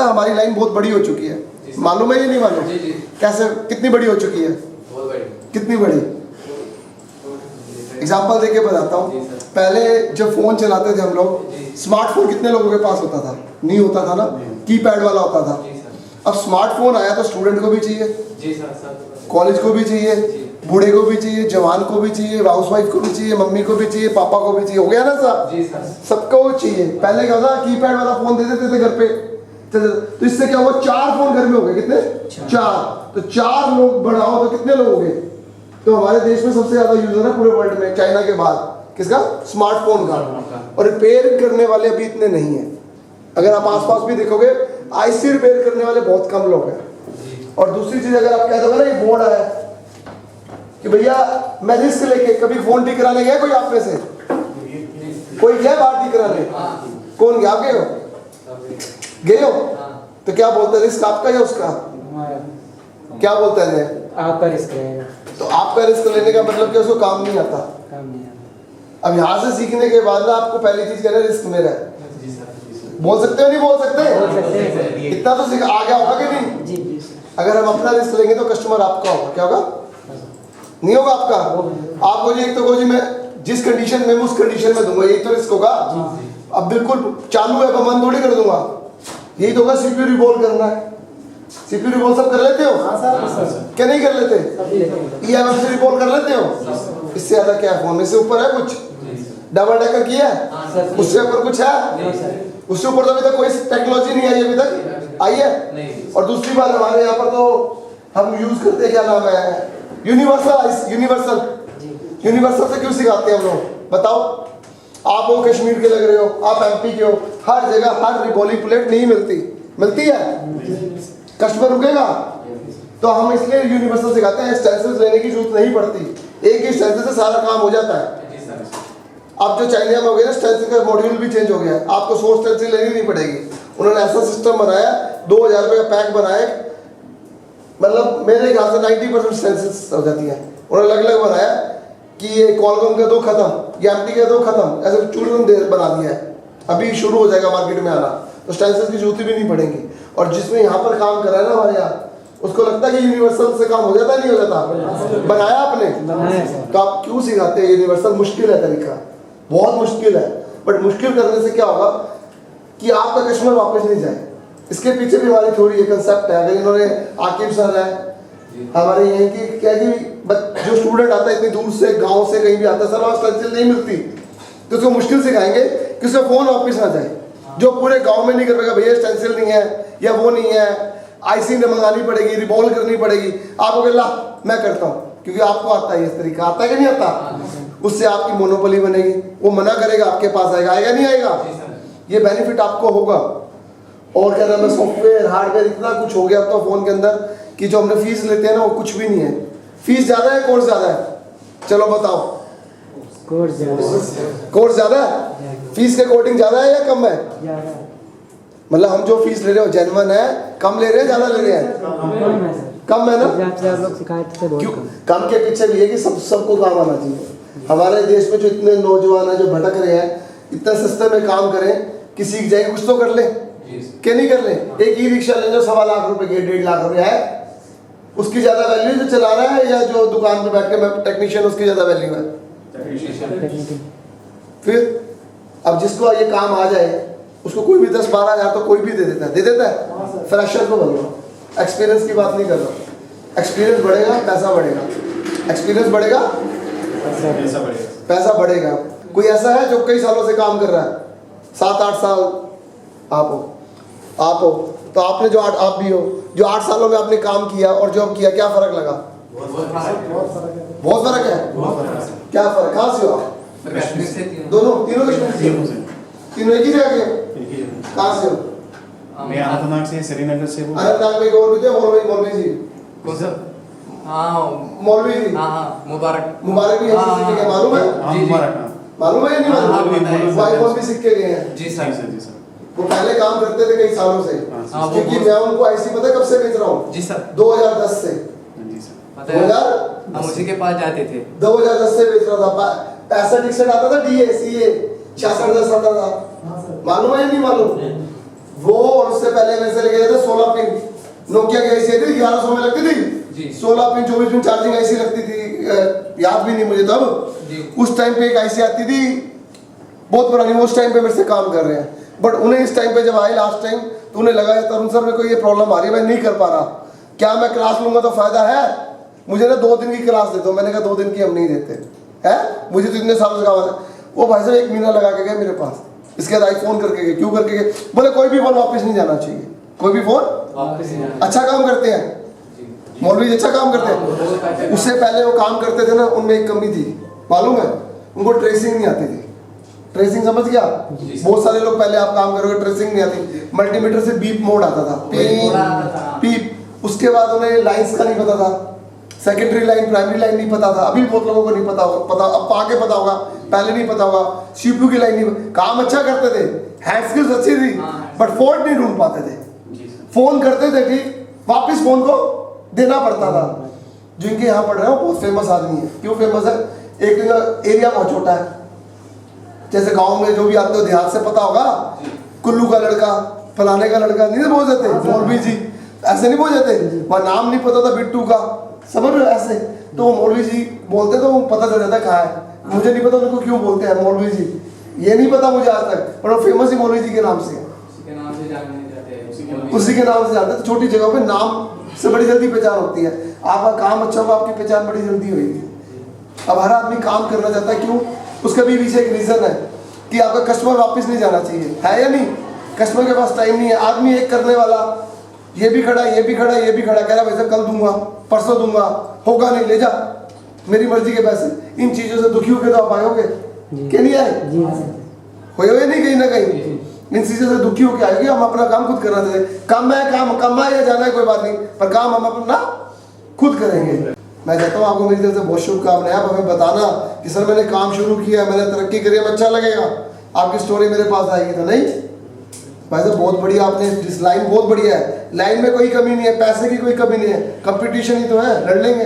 पता है हमारी लाइन बहुत बड़ी हो चुकी है, मालूम है ये नहीं मालूम? कैसे, कितनी बड़ी हो चुकी है? बहुत बड़ी। कितनी बड़ी? एग्जाम्पल देके बताता हूँ। पहले जब फोन चलाते थे हम लोग, स्मार्टफोन कितने लोगों के पास होता था? नहीं होता था ना, कीपैड वाला होता था। अब स्मार्टफोन आया तो स्टूडेंट को भी चाहिए, कॉलेज को भी चाहिए, बूढ़े को भी चाहिए, जवान को भी चाहिए, हाउसवाइफ को भी चाहिए, मम्मी को भी चाहिए, पापा को भी चाहिए। हो गया ना साहब? सबको चाहिए। पहले क्या होता, कीपैड वाला फोन दे देते थे घर पे, तो इससे क्या हुआ, 4 फोन घर में हो गए। कितने? 4। तो 4 लोग बढ़ाओ तो कितने लोग हो गए? तो हमारे देश में सबसे ज्यादा यूजर है पूरे वर्ल्ड में, चाइना के बाद। किसका? स्मार्टफोन का। और रिपेयर करने वाले अभी इतने नहीं है। अगर आप आसपास भी देखोगे, आईसी रिपेयर करने वाले बहुत कम लोग हैं। और दूसरी चीज, अगर आप कह दोगे ना, एक बोर्ड आया कि भैया मैं रिस्क लेके, कभी फोन ठीक कराने गया कोई आप में से? कोई गया बाहर ठीक कराने? कौन गया? आप गए हो? गए हो? तो क्या बोलते हैं, रिस्क आपका या उसका? क्या बोलते हैं? आपका रिस्क रहेगा। तो आपका रिस्क लेने का मतलब क्या, उसको काम नहीं आता? काम नहीं आता। अब यहाँ से सीखने के बाद ना आपको पहली चीज कहना है, रिस्क मेरा है। बोल सकते हो नहीं बोल सकते? इतना तो सीख आ गया होगा कि नहीं? जी। अगर हम अपना रिस्क लेंगे तो कस्टमर आपका होगा। क्या होगा? नहीं होगा आपका। आपको जी एक तो जी मैं जिस कंडीशन में उस कंडीशन में दूंगा, यही तो रिस्क होगा। अब बिल्कुल चालू है, अब बंद थोड़ी कर दूंगा। यही तो होगा, सीपीयू रिवॉल्व करना है। सीपीयू रिवॉल्व सब कर लेते हो? क्या नहीं कर लेते? ईएमएम से रिवॉल्व कर लेते हो? इससे ज्यादा क्या है फोन में? से ऊपर है कुछ? डबल डेकर किया है? उससे ऊपर कुछ है? उससे ऊपर तो अभी तक कोई टेक्नोलॉजी नहीं आई, अभी तक आई है। और दूसरी बात, हमारे यहाँ पर तो हम यूज करते हैं, क्या नाम है, यूनिवर्सल। यूनिवर्सल से क्यों सिखाते हैं हम लोग? बताओ। आप वो कश्मीर के लग रहे हो, आप एमपी के हो, हर जगह हर रिबॉली प्लेट नहीं मिलती। मिलती है? कस्टमर रुकेगा? तो हम इसलिए यूनिवर्सल सिखाते हैं, स्टेंसिल्स लेने की जरूरत नहीं पड़ती, एक ही स्टेंसिल से सारा काम हो जाता है। अब जो चाइना में हो गया ना, स्टेंसिल का मॉड्यूल भी चेंज हो गया है, आपको 100 स्टेंसिल लेनी नहीं पड़ेगी। उन्होंने ऐसा सिस्टम बनाया, 2000 रुपये का पैक बनाया, मतलब मेरे ख्याल से 90% स्टेंसिल्स हो जाती है। उन्होंने अलग अलग बनाया कि ये कॉलकॉम के 2 खत्म, ये एमटी के 2 खत्म, ऐसे चूर्ण बना दिया है। अभी शुरू हो जाएगा मार्केट में आना, तो स्टेंसिल्स की जरूरत भी नहीं पड़ेगी। और जिसने यहाँ पर काम करा है ना हमारे यहाँ, उसको लगता है कि यूनिवर्सल से काम हो जाता नहीं हो जाता? बनाया आपने? तो आप क्यों सिखाते हैं यूनिवर्सल? मुश्किल है तरीका, बहुत मुश्किल है। बट मुश्किल करने से क्या होगा कि आपका कस्टमर वापस नहीं जाए। इसके पीछे भी हमारी थोड़ी ये कंसेप्ट है। अगर इन्होंने, आकिब सर है हमारे यहीं की, क्या कि जो स्टूडेंट आता है इतनी दूर से, गांव से कहीं भी आता है, सर वहाँ स्टेंसिल नहीं मिलती, तो उसको मुश्किल सिखाएंगे कि उसका फोन वापस ना जाए। जो पूरे गांव में नहीं कर पाएगा, भैया स्टेंसिल नहीं है या वो नहीं है, आईसी ने मंगानी पड़ेगी, रिबॉल्व करनी पड़ेगी, आपको ला मैं करता हूँ, क्योंकि आपको आता है इस तरीका। आता है कि नहीं आता? उससे आपकी मोनोपोली बनेगी, वो मना करेगा, आपके पास आएगा, आएगा नहीं आएगा? ये बेनिफिट आपको होगा। और क्या नाम है, सॉफ्टवेयर हार्डवेयर इतना कुछ हो गया अब तो फोन के अंदर कि जो हमने फीस लेते हैं ना, वो कुछ भी नहीं है। फीस ज्यादा है, कोर्स ज्यादा है? चलो बताओ। कोर्स ज्यादा है? फीस के अकॉर्डिंग ज्यादा है या कम है? मतलब हम जो फीस ले रहे हो जेन्युइन है, कम ले रहे हैं, ज्यादा ले रहे हैं? कम है ना? क्यों कम के पीछे भी है कि सबको काम आना चाहिए। हमारे देश में जो इतने नौजवान है जो भटक रहे हैं, इतना सस्ते में काम करें कि सीख जाएंगे, कुछ तो कर ले, क्या नहीं कर ले? एक ई रिक्शा ले जो 1.25 लाख रुपए की, 1.5 लाख रुपए है, उसकी ज्यादा वैल्यू जो चला रहा है या जो दुकान पे बैठ के टेक्नीशियन, उसकी ज्यादा वैल्यू है? फिर अब जिसको ये काम आ जाए उसको कोई भी 10-12 हज़ार तो कोई भी दे देता है, दे देता है। फ्रेशर को बोलो, एक्सपीरियंस की बात नहीं कर रहा। एक्सपीरियंस बढ़ेगा, पैसा बढ़ेगा। एक्सपीरियंस बढ़ेगा, पैसा बढ़ेगा। कोई ऐसा है जो कई सालों से काम कर रहा है, 7-8 साल? आप हो तो आपने जो आप भी हो, जो 8 सालों में आपने काम किया और जॉब किया, क्या फर्क लगा? बहुत फर्क है। क्या फर्क? कहाँ से हो आप? दोनों? तीनों कश्मीर से? तीनों एक ही जगह के? कहाँ से हो? मैं अनंतनाग से, श्रीनगर से हूँ। अनंतनाग में मौलवी जी? कौन सा? हाँ मौलवी जी। हाँ मुबारक भी ऐसे सीखे, मालूम है? मालूम है या नहीं मालूम? आईफोन भी सीख के गए हैं? जी सर। वो पहले काम करते थे कई सालों से, क्योंकि मैं उनको आईसी पता कब से बेच रहा हूँ? जी सर। 2010 से। पता है, हम उसी के पास जाते थे। 2010 से बेच रहा था। 65-61 आता था, DA CA 66-10 आता था। मालूम है या नहीं मालूम? वो और उससे पहले मेरे से लेके गए थे 16 पिन नोकिया की आईसी थी 1100 में लगती जी। थी 16 पिन 24 पिन चार्जिंग आईसी लगती थी याद भी नहीं मुझे तब जी। उस टाइम पे एक आईसी आती थी बहुत पुरानी उस टाइम पे मेरे से काम कर रहे हैं बट उन्हें इस टाइम पे जब आए लास्ट टाइम तो उन्हें लगा है तरुण सर मेरे को ये प्रॉब्लम आ रही है मैं नहीं कर पा रहा क्या मैं क्लास लूंगा तो फायदा है मुझे ना 2 दिन की क्लास दे दो मैंने कहा 2 दिन की हम नहीं देते है मुझे तो इतने साल से काम है वो भाई साहब 1 महीना लगा के गए मेरे पास इसके बाद आई फोन करके गए क्यों करके गए बोले कोई भी फोन वापस नहीं जाना चाहिए कोई भी फोन वापस नहीं आना। अच्छा काम करते हैं जी। मौलवी अच्छा काम करते हैं उससे पहले वो काम करते थे ना उनमें एक कमी थी मालूम है उनको ट्रेसिंग नहीं आती थी ट्रेसिंग समझ गया बहुत सारे लोग पहले आप काम करोगे ट्रेसिंग नहीं आती मल्टीमीटर से बीप मोड आता था पीप उसके बाद उन्हें लाइंस का नहीं पता था सेकेंडरी लाइन प्राइमरी लाइन नहीं पता था अभी बहुत लोगों को नहीं पता अब आगे पता होगा पहले नहीं पता होगा सीपीयू की लाइन नहीं काम अच्छा करते थे हैंड स्किल्स अच्छी थी बट फॉल्ट नहीं ढूंढ पाते थे फोन करते थे ठीक वापिस फोन को देना पड़ता था जिनके यहाँ पढ़ रहे हो बहुत फेमस आदमी है क्यों फेमस है एक एरिया बहुत छोटा है जैसे गांव में जो भी आते हो देहात से पता होगा कुल्लू का लड़का फलाने का लड़का नहीं बोल देते मौलवी जी ऐसे नहीं बोल देते वहाँ नाम नहीं पता था बिट्टू का समझ रहे हो ऐसे तो मौलवी जी बोलते तो वो पता चल जाता कहाँ है मुझे नहीं पता उनको क्यों बोलते हैं मौलवी जी ये नहीं पता मुझे आज तक पर वो फेमस ही मौलवी जी के नाम से है उसी के नाम से जाने जाते हैं उसी के नाम से जानते हैं तो छोटी जगहों पे नाम से बड़ी जल्दी पहचान होती है आपका काम अच्छा होगा आपकी पहचान बड़ी जल्दी होगी अब हर आदमी काम करना चाहता है क्यों उसका भी पीछे एक रीजन है कि आपका कस्टमर वापस नहीं जाना चाहिए है या नहीं कस्टमर के पास टाइम नहीं है आदमी एक करने वाला ये भी खड़ा ये भी खड़ा ये भी खड़ा कह रहा वैसे कल दूंगा परसों दूंगा होगा नहीं ले जा मेरी मर्जी के पैसे इन चीजों से दुखी होकर तो आप आयोगे क्या नहीं आए जी हुए नहीं कहीं ना कहीं इन चीजों से दुखी होकर आएगी हम अपना काम खुद करना चाहते काम है काम कमा या जाना है कोई बात नहीं पर काम हम अपना खुद करेंगे मैं कहता हूँ आपको मेरी तरफ से बहुत शुभकामनाएं आप हमें बताना कि सर मैंने काम शुरू किया मैंने तरक्की करी अब अच्छा लगेगा आपकी स्टोरी मेरे पास आएगी तो नहीं भाई साहब बहुत बढ़िया आपने जिस लाइन बहुत बढ़िया है लाइन में कोई कमी नहीं है पैसे की कोई कमी नहीं है कंपटीशन ही तो है लड़ लेंगे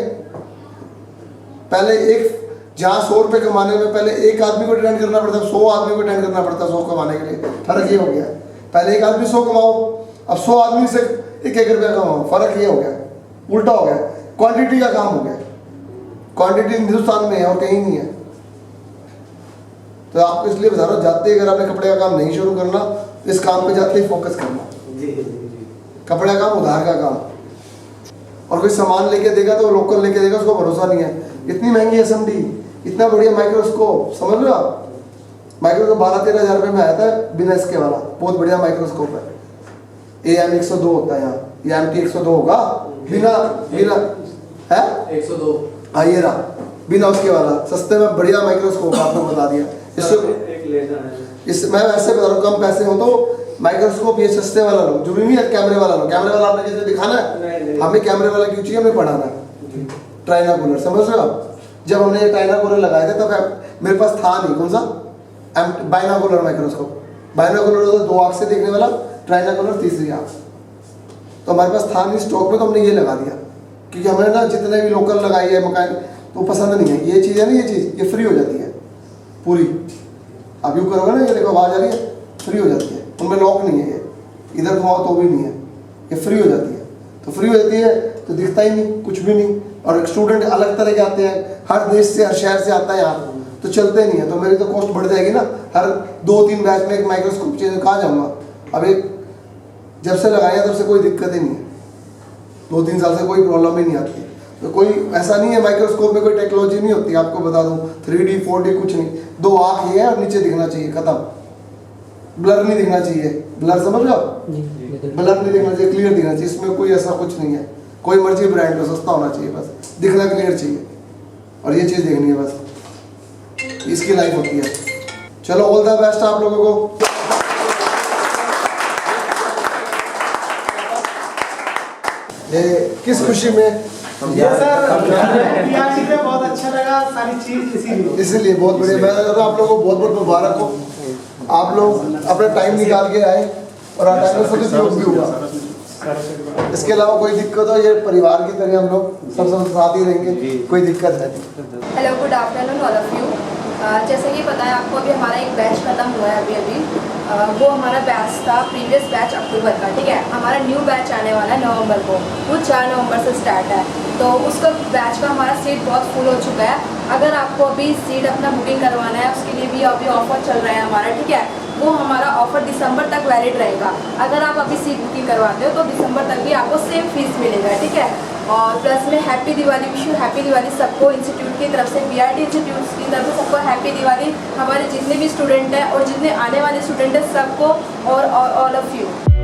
पहले एक जहाँ 100 रुपये कमाने में पहले एक आदमी को अटेंड करना पड़ता 100 आदमी को अटेंड करना पड़ता 100 कमाने के लिए फर्क ये हो गया पहले एक आदमी 100 कमाओ अब 100 आदमी से 1-1 रुपया कमाओ फर्क ये हो गया उल्टा हो गया क्वांटिटी का काम हो गया क्वांटिटी हिंदुस्तान में है और कहीं नहीं है तो आपको इसलिए बता रहा हूँ जाते अगर आपने कपड़े का काम नहीं शुरू करना इस काम पे जाते ही फोकस करना कपड़े का काम उधार का काम और कोई सामान लेके देगा तो लोकल लेके देगा उसको भरोसा नहीं है इतनी महंगी एसएमडी इतना बढ़िया माइक्रोस्कोप समझ लो आप माइक्रोस्कोप 12-13 हज़ार रुपये में आया था बिना इसके वाला बहुत बढ़िया माइक्रोस्कोप है AM 102 होता है यहाँ AMT 102 होगा बिना बिना है 102 हाँ ये रहा बिना उसके वाला सस्ते में बढ़िया माइक्रोस्कोप आपको बता दिया इस मैं वैसे बता रहा हूँ कम पैसे हो तो माइक्रोस्कोप ये सस्ते वाला लो जरूरी नहीं है कैमरे वाला लो कैमरे वाला आपने जैसे दिखाना है हमें कैमरे वाला क्यों चाहिए हमें पढ़ाना है ट्राइनाकुलर समझ रहे हो आप जब हमने ये ट्राइनाकुलर लगाए थे तब मेरे पास था नहीं कौन सा बाइनाकुलर माइक्रोस्कोप बाइनाकुलर होता 2 आँख से देखने वाला ट्राइनाकुलर तीसरी आँख तो हमारे पास था नहीं स्टॉक में तो हमने ये लगा दिया क्योंकि हमें ना जितने भी लोकल लगाई है मकान तो पसंद नहीं है ये चीज़ है ना ये चीज़ ये फ्री हो जाती है पूरी आप यूँ करोगे ना ये देखो आवाज़ आ रही है फ्री हो जाती है उनमें लॉक नहीं है ये इधर घुमाओ तो भी नहीं है ये फ्री हो जाती है तो फ्री हो जाती है तो दिखता ही नहीं कुछ भी नहीं और एक स्टूडेंट अलग तरह के आते हैं हर देश से हर शहर से आता है यहाँ तो चलते नहीं है तो मेरी तो कॉस्ट बढ़ जाएगी ना हर 2-3 बैच में एक माइक्रोस्कोप चाहिए कहाँ जाऊँगा अब एक जब से लगाया तब से कोई दिक्कत ही नहीं है 2-3 साल से कोई प्रॉब्लम ही नहीं आती तो कोई ऐसा नहीं है माइक्रोस्कोप में कोई टेक्नोलॉजी नहीं होती आपको बता दूं 3D 4D कुछ नहीं 2 आँख ही है और नीचे दिखना चाहिए खत्म ब्लर नहीं दिखना चाहिए ब्लर समझ लो ब्लर नहीं दिखना चाहिए क्लियर दिखना चाहिए इसमें कोई ऐसा कुछ नहीं है कोई मर्जी ब्रांड हो सस्ता होना चाहिए बस दिखना क्लियर चाहिए और ये चीज़ देखनी है बस इसकी लाइफ होती है चलो ऑल द बेस्ट आप लोगों को ये किस खुशी में ये सर PRC पे बहुत अच्छा लगा सारी चीज इसीलिए बहुत बढ़िया मैं कहता हूँ आप लोगों को बहुत बहुत मुबारक हो आप लोग अपना टाइम निकाल के आए और टाइम से सदुपयोग भी हुआ इसके अलावा कोई दिक्कत हो ये परिवार की तरह हम लोग सब साथ ही रहेंगे कोई दिक्कत नहीं Hello, good afternoon all of you. जैसे कि पता है आपको, अभी हमारा एक बैच खत्म हुआ है अभी वो हमारा बैच था प्रीवियस बैच अक्टूबर का, ठीक है। हमारा न्यू बैच आने वाला है नवंबर को, वो 4 नवंबर से स्टार्ट है। तो उसका बैच का हमारा सीट बहुत फुल हो चुका है। अगर आपको अभी सीट अपना बुकिंग करवाना है, उसके लिए भी अभी ऑफर चल रहा है हमारा, ठीक है। वो हमारा ऑफर दिसंबर तक वैलिड रहेगा। अगर आप अभी सीट बुकिंग करवाते हो तो दिसंबर तक भी आपको सेम फीस मिलेगा, ठीक है। और प्लस में happy Diwali, wish you happy Diwali सबको, इंस्टीट्यूट की तरफ से, बीआरडी इंस्टीट्यूट की तरफ से सबको हैप्पी दिवाली। हमारे जितने भी स्टूडेंट हैं और जितने आने वाले स्टूडेंट हैं सबको, और ऑल ऑफ यू।